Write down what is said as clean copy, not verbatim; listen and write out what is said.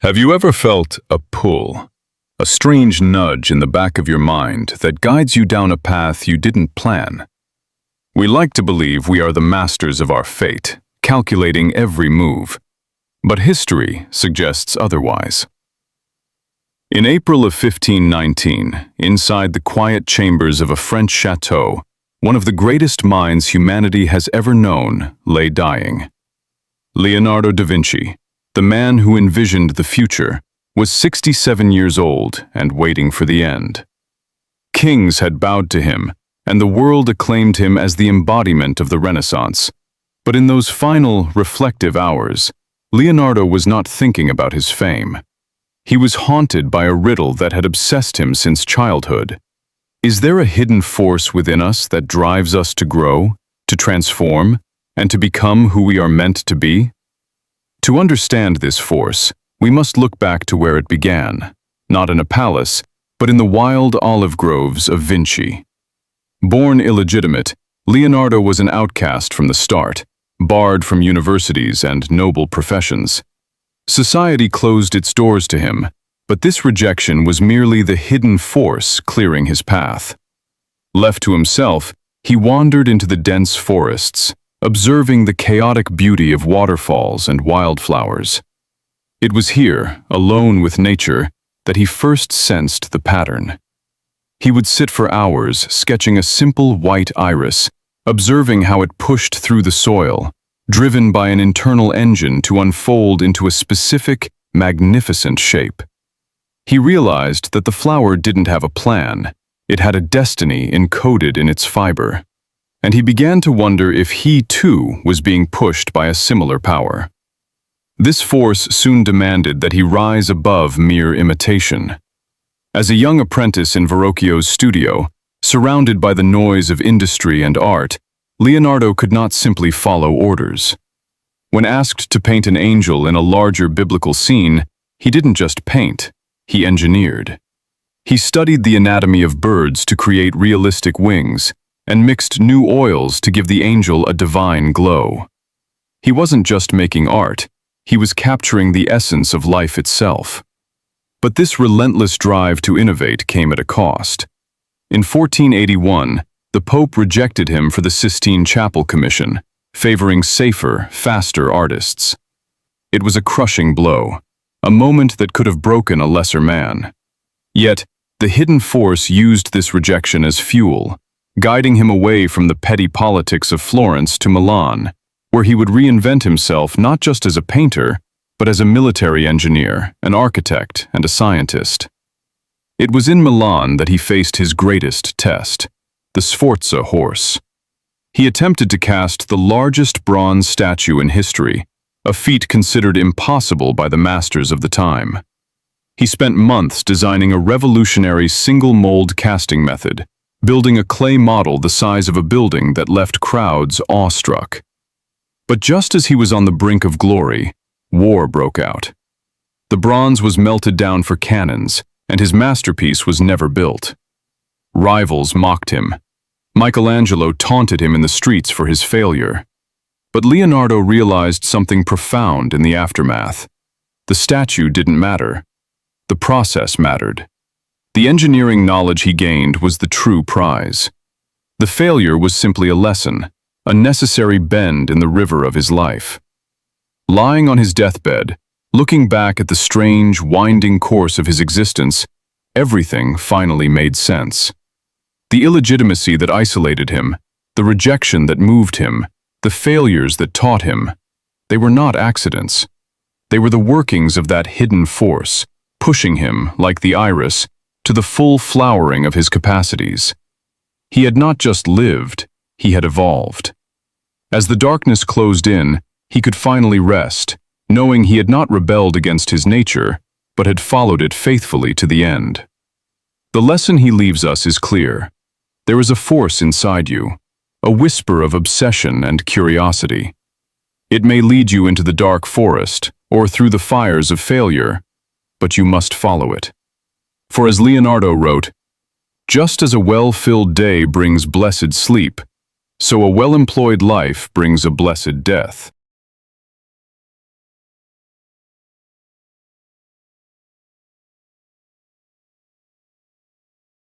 Have you ever felt a pull, a strange nudge in the back of your mind that guides you down a path you didn't plan? We like to believe we are the masters of our fate, calculating every move, but history suggests otherwise. In April of 1519, inside the quiet chambers of a French château, one of the greatest minds humanity has ever known lay dying. Leonardo da Vinci, the man who envisioned the future, was 67 years old and waiting for the end. Kings had bowed to him, and the world acclaimed him as the embodiment of the Renaissance. But in those final, reflective hours, Leonardo was not thinking about his fame. He was haunted by a riddle that had obsessed him since childhood. Is there a hidden force within us that drives us to grow, to transform, and to become who we are meant to be? To understand this force, we must look back to where it began, not in a palace, but in the wild olive groves of Vinci. Born illegitimate, Leonardo was an outcast from the start, barred from universities and noble professions. Society closed its doors to him, but this rejection was merely the hidden force clearing his path. Left to himself, he wandered into the dense forests, observing the chaotic beauty of waterfalls and wildflowers. It was here, alone with nature, that he first sensed the pattern. He would sit for hours sketching a simple white iris, observing how it pushed through the soil, driven by an internal engine to unfold into a specific, magnificent shape. He realized that the flower didn't have a plan, it had a destiny encoded in its fiber. And he began to wonder if he, too, was being pushed by a similar power. This force soon demanded that he rise above mere imitation. As a young apprentice in Verrocchio's studio, surrounded by the noise of industry and art, Leonardo could not simply follow orders. When asked to paint an angel in a larger biblical scene, he didn't just paint, he engineered. He studied the anatomy of birds to create realistic wings, and mixed new oils to give the angel a divine glow. He wasn't just making art, he was capturing the essence of life itself. But this relentless drive to innovate came at a cost. In 1481, the Pope rejected him for the Sistine Chapel Commission, favoring safer, faster artists. It was a crushing blow, a moment that could have broken a lesser man. Yet, the hidden force used this rejection as fuel, guiding him away from the petty politics of Florence to Milan, where he would reinvent himself not just as a painter, but as a military engineer, an architect, and a scientist. It was in Milan that he faced his greatest test, the Sforza horse. He attempted to cast the largest bronze statue in history, a feat considered impossible by the masters of the time. He spent months designing a revolutionary single-mold casting method, building a clay model the size of a building that left crowds awestruck. But just as he was on the brink of glory, war broke out. The bronze was melted down for cannons, and his masterpiece was never built. Rivals mocked him. Michelangelo taunted him in the streets for his failure. But Leonardo realized something profound in the aftermath. The statue didn't matter. The process mattered. The engineering knowledge he gained was the true prize. The failure was simply a lesson, a necessary bend in the river of his life. Lying on his deathbed, looking back at the strange, winding course of his existence, everything finally made sense. The illegitimacy that isolated him, the rejection that moved him, the failures that taught him, they were not accidents. They were the workings of that hidden force, pushing him, like the iris, to the full flowering of his capacities. He had not just lived, he had evolved. As the darkness closed in, he could finally rest, knowing he had not rebelled against his nature, but had followed it faithfully to the end. The lesson he leaves us is clear. There is a force inside you, a whisper of obsession and curiosity. It may lead you into the dark forest or through the fires of failure, but you must follow it. For as Leonardo wrote, "Just as a well-filled day brings blessed sleep, so a well-employed life brings a blessed death."